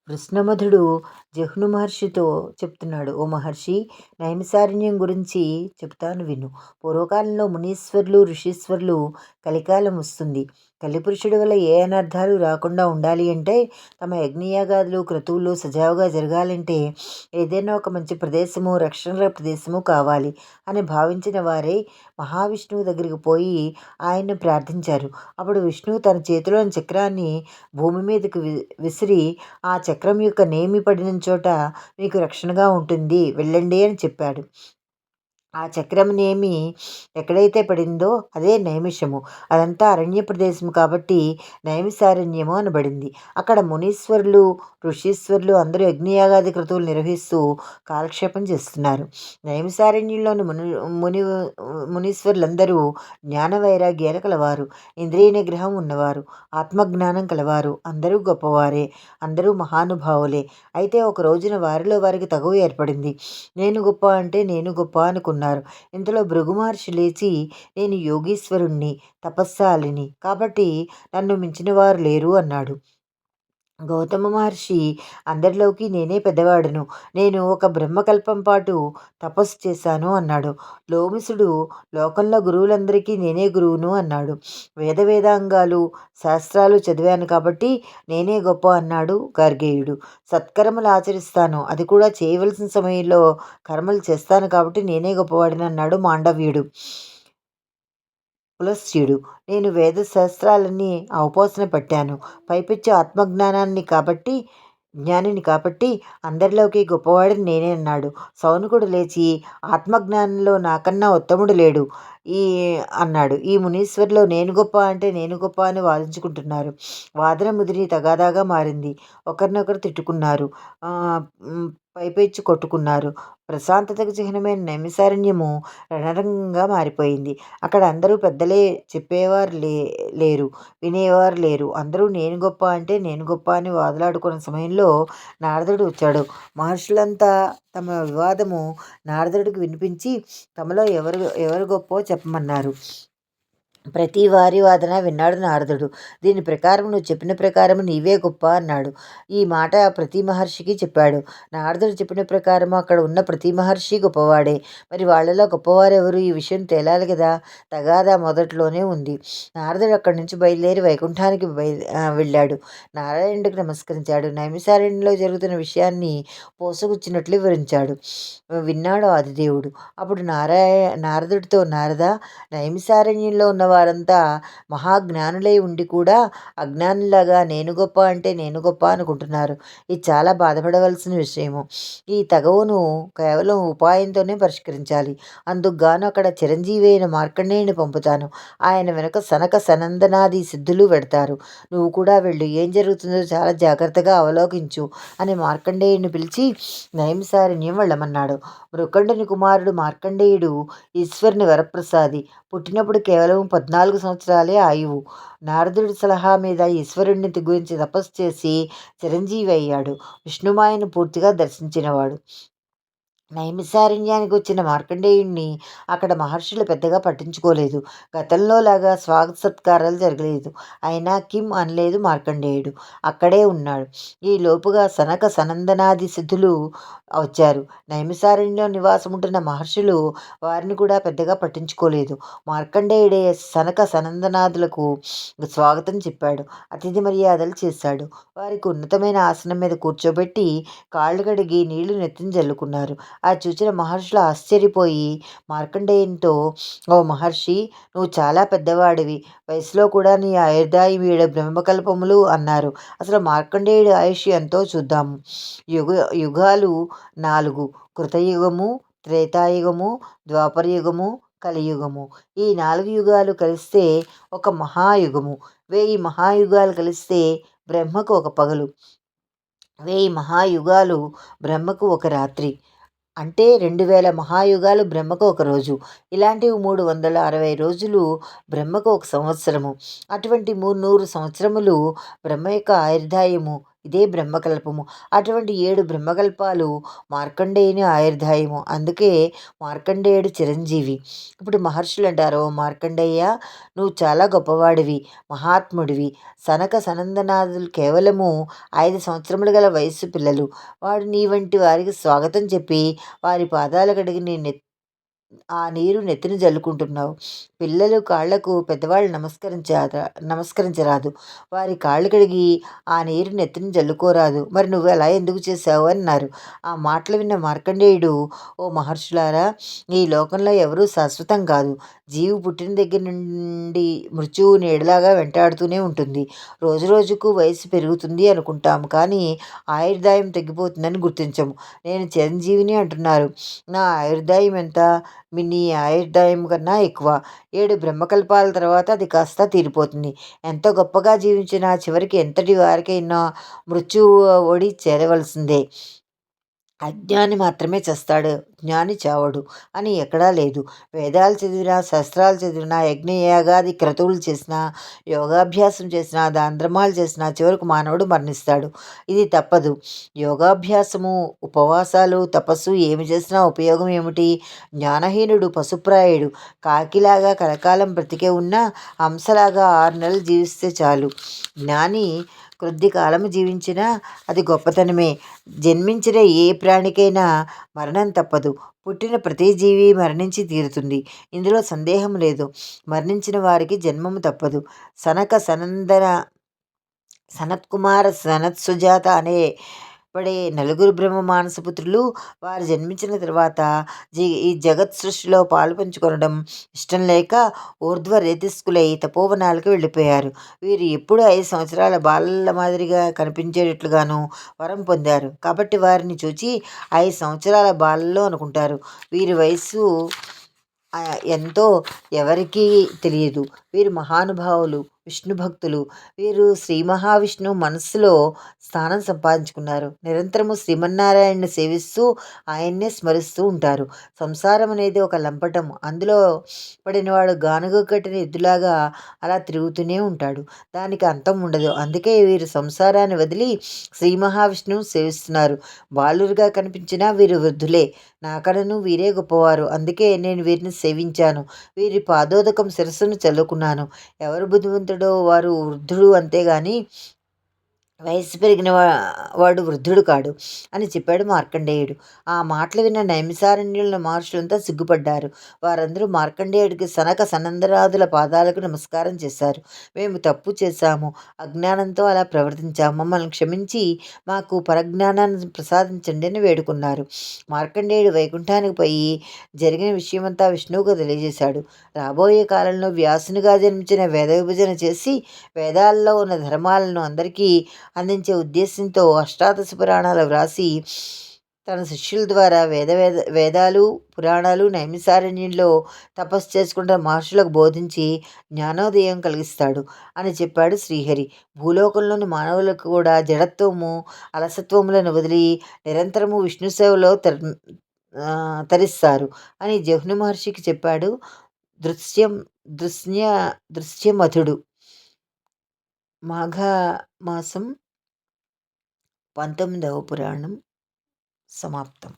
కృష్ణమధుడు జహ్ను మహర్షితో చెప్తున్నాడు. ఓ మహర్షి, నైమిసారణ్యం గురించి చెప్తాను విను. పూర్వకాలంలో మునీశ్వర్లు ఋషీశ్వర్లు కలికాలం వస్తుంది. కలిపురుషుడి వల్ల ఏ అనర్థాలు రాకుండా ఉండాలి అంటే, తమ యజ్ఞయాగాదులు క్రతువులు సజావుగా జరగాలంటే ఏదైనా ఒక మంచి ప్రదేశము, రక్షణ ప్రదేశము కావాలి అని భావించిన వారే మహావిష్ణువు దగ్గరికి పోయి ఆయన్ను ప్రార్థించారు. అప్పుడు విష్ణువు తన చేతిలోని చక్రాన్ని భూమి మీదకి విసిరి, ఆ చక్రం యొక్క నేమి పడిన చోట మీకు రక్షణగా ఉంటుంది, వెళ్ళండి అని చెప్పాడు. ఆ చక్రం నేమి ఎక్కడైతే పడిందో అదే నైమిషము. అదంతా అరణ్య ప్రదేశం కాబట్టి నైమిసారణ్యము అనబడింది. అక్కడ మునీశ్వరులు ఋషీశ్వరులు అందరూ యజ్ఞయాగాది క్రతువులు నిర్వహిస్తూ కాలక్షేపం చేస్తున్నారు. నైమిసారణ్యంలోని ముని మునీశ్వరులందరూ జ్ఞాన వైరాగ్యాలు కలవారు, ఇంద్రియ నిగ్రహం ఉన్నవారు, ఆత్మజ్ఞానం కలవారు, అందరూ గొప్పవారే, అందరూ మహానుభావులే. అయితే ఒక రోజున వారిలో వారికి తగువ ఏర్పడింది. నేను గొప్ప అంటే నేను గొప్ప అనుకున్నారు. ఇంతలో భృగు మహర్షి లేచి, నేను యోగీశ్వరుణ్ణి, తపస్సాలిని, కాబట్టి నన్ను మించిన వారు లేరు అన్నాడు. గౌతమ మహర్షి, అందరిలోకి నేనే పెద్దవాడును, నేను ఒక బ్రహ్మకల్పం పాటు తపస్సు చేశాను అన్నాడు. లోమిసుడు, లోకంలో గురువులందరికీ నేనే గురువును అన్నాడు. వేదాంగాలు శాస్త్రాలు చదివాను కాబట్టి నేనే గొప్ప అన్నాడు గార్గేయుడు. సత్కర్మలు ఆచరిస్తాను, అది కూడా చేయవలసిన సమయంలో కర్మలు చేస్తాను కాబట్టి నేనే గొప్పవాడిని అన్నాడు మాండవ్యుడు. పులస్త్యుడు, నేను వేద శాస్త్రాలన్నీ అవపోసన పట్టాను, పైపెచ్చు ఆత్మజ్ఞానాన్ని కాబట్టి జ్ఞానిని కాబట్టి అందరిలోకి గొప్పవాడిని నేనే అన్నాడు. సౌనకుడు లేచి, ఆత్మజ్ఞానంలో నాకన్నా ఉత్తముడు లేడు ఈ అన్నాడు. ఈ మునీశ్వరులో నేను గొప్ప అంటే నేను గొప్ప అని వాదించుకుంటున్నారు. వాదన ముదిరి తగాదాగా మారింది. ఒకరినొకరు తిట్టుకున్నారు, పైపెచ్చు కొట్టుకున్నారు. ప్రశాంతతకు చిహ్నమైన నైమిసారణ్యము రణరంగంగా మారిపోయింది. అక్కడ అందరూ పెద్దలే, చెప్పేవారు లేరు, వినేవారు లేరు. అందరూ నేను గొప్ప అంటే నేను గొప్ప అని వాదులాడుకున్న సమయంలో నారదుడు వచ్చాడు. మహర్షులంతా తమ వివాదము నారదుడికి వినిపించి తమలో ఎవరు గొప్పో చెప్పమన్నారు. ప్రతి వారి వాదన విన్నాడు నారదుడు. దీని ప్రకారం నువ్వు చెప్పిన ప్రకారం నీవే గొప్ప అన్నాడు. ఈ మాట ప్రతి మహర్షికి చెప్పాడు. నారదుడు చెప్పిన ప్రకారం అక్కడ ఉన్న ప్రతి మహర్షి గొప్పవాడే. మరి వాళ్ళలో గొప్పవారెవరు, ఈ విషయం తేలాలి కదా. తగాదా మొదట్లోనే ఉంది. నారదుడు అక్కడి నుంచి బయలుదేరి వైకుంఠానికి వెళ్ళాడు. నారాయణుడికి నమస్కరించాడు. నైమిసారణ్యంలో జరుగుతున్న విషయాన్ని పోసగుచ్చినట్లు వివరించాడు. విన్నాడు ఆదిదేవుడు. అప్పుడు నారదుడితో, నారద, నైమిసారణ్యంలో ఉన్న వారంతా మహాజ్ఞానులై ఉండి కూడా అజ్ఞానులాగా నేను గొప్ప అంటే నేను గొప్ప అనుకుంటున్నారు. ఇది చాలా బాధపడవలసిన విషయము. ఈ తగవును కేవలం ఉపాయంతోనే పరిష్కరించాలి. అందుకు గాను అక్కడ చిరంజీవి అయిన మార్కండేయుని పంపుతాను. ఆయన వెనుక సనక సనందనాది సిద్ధులు పెడతారు. నువ్వు కూడా వెళ్ళు, ఏం జరుగుతుందో చాలా జాగ్రత్తగా అవలోకించు అని మార్కండేయుని పిలిచి నైమిసారణ్యం వెళ్ళమన్నాడు. మృకండుని కుమారుడు మార్కండేయుడు ఈశ్వరుని వరప్రసాది. పుట్టినప్పుడు కేవలం 14 సంవత్సరాలే ఆయువు. నారదుడి సలహా మీద ఈశ్వరుణ్ణి గురించి తపస్సు చేసి చిరంజీవి అయ్యాడు. విష్ణుమాయను పూర్తిగా దర్శించినవాడు. నైమిసారణ్యానికి వచ్చిన మార్కండేయుణ్ణి అక్కడ మహర్షులు పెద్దగా పట్టించుకోలేదు. గతంలో లాగా స్వాగత సత్కారాలు జరగలేదు. అయినా కిమ్ అనలేదు మార్కండేయుడు. అక్కడే ఉన్నాడు. ఈ లోపుగా సనక సనందనాది సిద్ధులు వచ్చారు. నైమిసారణ్యంలో నివాసం ఉంటున్న మహర్షులు వారిని కూడా పెద్దగా పట్టించుకోలేదు. మార్కండేయుడే సనక సనందనాదులకు స్వాగతం చెప్పాడు. అతిథి మర్యాదలు చేశాడు. వారికి ఉన్నతమైన ఆసనం మీద కూర్చోబెట్టి కాళ్ళు కడిగి నీళ్లు నెత్తిన జల్లుకున్నారు. అది చూసిన మహర్షులు ఆశ్చర్యపోయి మార్కండేయునితో, ఓ మహర్షి, నువ్వు చాలా పెద్దవాడివి, వయసులో కూడా నీ ఆయుర్దాయం 7 బ్రహ్మకల్పములు అన్నారు. అసలు మార్కండేయుడి ఆయుష్ ఎంతో చూద్దాము. యుగాలు 4: కృతయుగము, త్రేతాయుగము, ద్వాపరయుగము, కలియుగము. ఈ 4 యుగాలు కలిస్తే ఒక మహాయుగము. 1000 మహాయుగాలు కలిస్తే బ్రహ్మకు ఒక పగలు, 1000 మహాయుగాలు బ్రహ్మకు ఒక రాత్రి. అంటే 2000 మహాయుగాలు బ్రహ్మకు ఒక రోజు. ఇలాంటివి 360 రోజులు బ్రహ్మకు ఒక సంవత్సరము. అటువంటి 100 సంవత్సరములు బ్రహ్మ యొక్క ఆయుర్దాయము. ఇదే బ్రహ్మకల్పము. అటువంటి 7 బ్రహ్మకల్పాలు మార్కండేయుని ఆయుర్దాయము. అందుకే మార్కండేయుడు చిరంజీవి. ఇప్పుడు మహర్షులు అంటారు, మార్కండేయ నువ్వు చాలా గొప్పవాడివి, మహాత్ముడివి. సనక సనందనాదులు కేవలము 5 సంవత్సరములు గల వయస్సు పిల్లలు. వాడు నీ వంటి వారికి స్వాగతం చెప్పి వారి పాదాలు కడిగి ఆ నీరు నెత్తిన జల్లుకుంటున్నావు. పిల్లలు కాళ్లకు పెద్దవాళ్ళు నమస్కరించరాదు. వారి కాళ్ళు కడిగి ఆ నీరు నెత్తిన జల్లుకోరాదు. మరి నువ్వు అలా ఎందుకు చేశావు అన్నారు. ఆ మాటలు విన్న మార్కండేయుడు, ఓ మహర్షులారా, ఈ లోకంలో ఎవరూ శాశ్వతం కాదు. జీవి పుట్టిన దగ్గర నుండి మృత్యువు నీడలాగా వెంటాడుతూనే ఉంటుంది. రోజు రోజుకు వయసు పెరుగుతుంది అనుకుంటాము, కానీ ఆయుర్దాయం తగ్గిపోతుందని గుర్తించము. నేను చిరంజీవిని అంటున్నారు. నా ఆయుర్దాయం ఎంత? నీ ఆయుర్దాయం కన్నా ఎక్కువ. 7 బ్రహ్మకల్పాల తర్వాత అది కాస్త తీరిపోతుంది. ఎంత గొప్పగా జీవించినా చివరికి ఎంతటి వారికైనా మృత్యువు ఒడి చేరవలసిందే. అజ్ఞాని మాత్రమే చస్తాడు, జ్ఞాని చావడు అని ఎక్కడా లేదు. వేదాలు చదివినా, శాస్త్రాలు చదివినా, యజ్ఞయాగాది క్రతువులు చేసినా, యోగాభ్యాసం చేసినా, దాంద్రమాలు చేసినా చివరకు మానవుడు మరణిస్తాడు. ఇది తప్పదు. యోగాభ్యాసము, ఉపవాసాలు, తపస్సు ఏమి చేసినా ఉపయోగం ఏమిటి? జ్ఞానహీనుడు పశుప్రాయుడు. కాకిలాగా కలకాలం బ్రతికే ఉన్న హంసలాగా 6 నెలలు జీవిస్తే చాలు. జ్ఞాని కొద్ది కాలము జీవించినా అది గొప్పతనమే. జన్మించిన ఏ ప్రాణికైనా మరణం తప్పదు. పుట్టిన ప్రతి జీవి మరణించి తీరుతుంది. ఇందులో సందేహం లేదు. మరణించిన వారికి జన్మము తప్పదు. సనత్కుమార సనత్సుజాత అనే పడే నలుగురు బ్రహ్మ మానసపుత్రులు వారు జన్మించిన తర్వాత ఈ జగత్ సృష్టిలో పాలు పంచుకొనడం ఇష్టం లేక ఊర్ధ్వ రేతిస్కులై తపోవనాలకు వెళ్ళిపోయారు. వీరు ఎప్పుడు 5 సంవత్సరాల బాలల మాదిరిగా కనిపించేటట్లుగాను వరం పొందారు. కాబట్టి వారిని చూచి 5 సంవత్సరాల బాలలు అనుకుంటారు. వీరి వయస్సు ఎంతో ఎవరికీ తెలియదు. వీరు మహానుభావులు, విష్ణు భక్తులు. వీరు శ్రీ మహావిష్ణువు మనస్సులో స్థానం సంపాదించుకున్నారు. నిరంతరము శ్రీమన్నారాయణని సేవిస్తూ ఆయన్నే స్మరిస్తూ ఉంటారు. సంసారం అనేది ఒక లంపటం. అందులో పడినవాడు గానుగ కట్టిన ఎద్దులాగా అలా తిరుగుతూనే ఉంటాడు. దానికి అంతం ఉండదు. అందుకే వీరు సంసారాన్ని వదిలి శ్రీ మహావిష్ణువు సేవిస్తున్నారు. బాలురుగా కనిపించినా వీరు వృద్ధులే. నాకడను వీరే గొప్పవారు. అందుకే నేను వీరిని సేవించాను. వీరి పాదోదకం శిరస్సును చల్లుకున్నాను. ఎవరు బుద్ధిమంతుడో వారు వృద్ధుడు, అంతేగాని వయస్సు పెరిగిన వాడు వృద్ధుడు కాడు అని చెప్పాడు మార్కండేయుడు. ఆ మాటలు విన్న నైమిసారణ్యుల మహర్షులంతా సిగ్గుపడ్డారు. వారందరూ మార్కండేయుడికి సనక సనందరాదుల పాదాలకు నమస్కారం చేశారు. మేము తప్పు చేశాము, అజ్ఞానంతో అలా ప్రవర్తించాము. మమ్మల్ని క్షమించి మాకు పరజ్ఞానాన్ని ప్రసాదించండి అని వేడుకున్నారు. మార్కండేయుడు వైకుంఠానికి పోయి జరిగిన విషయమంతా విష్ణువుకు తెలియజేశాడు. రాబోయే కాలంలో వ్యాసునిగా జన్మించిన వేద విభజన చేసి వేదాల్లో ఉన్న ధర్మాలను అందరికీ అందించే ఉద్దేశంతో అష్టాదశ పురాణాలు వ్రాసి తన శిష్యుల ద్వారా వేదాలు, పురాణాలు నైమిసారణ్యంలో తపస్సు చేసుకుంటున్న మహర్షులకు బోధించి జ్ఞానోదయం కలిగిస్తాడు అని చెప్పాడు శ్రీహరి. భూలోకంలోని మానవులకు కూడా జడత్వము, అలసత్వములను వదిలి నిరంతరము విష్ణు సేవలో తరిస్తారు అని జహ్ను మహర్షికి చెప్పాడు దృశ్యం దృశ్య దృశ్యమధుడు. మాఘమాసం 19వ పురాణం సమాప్తం.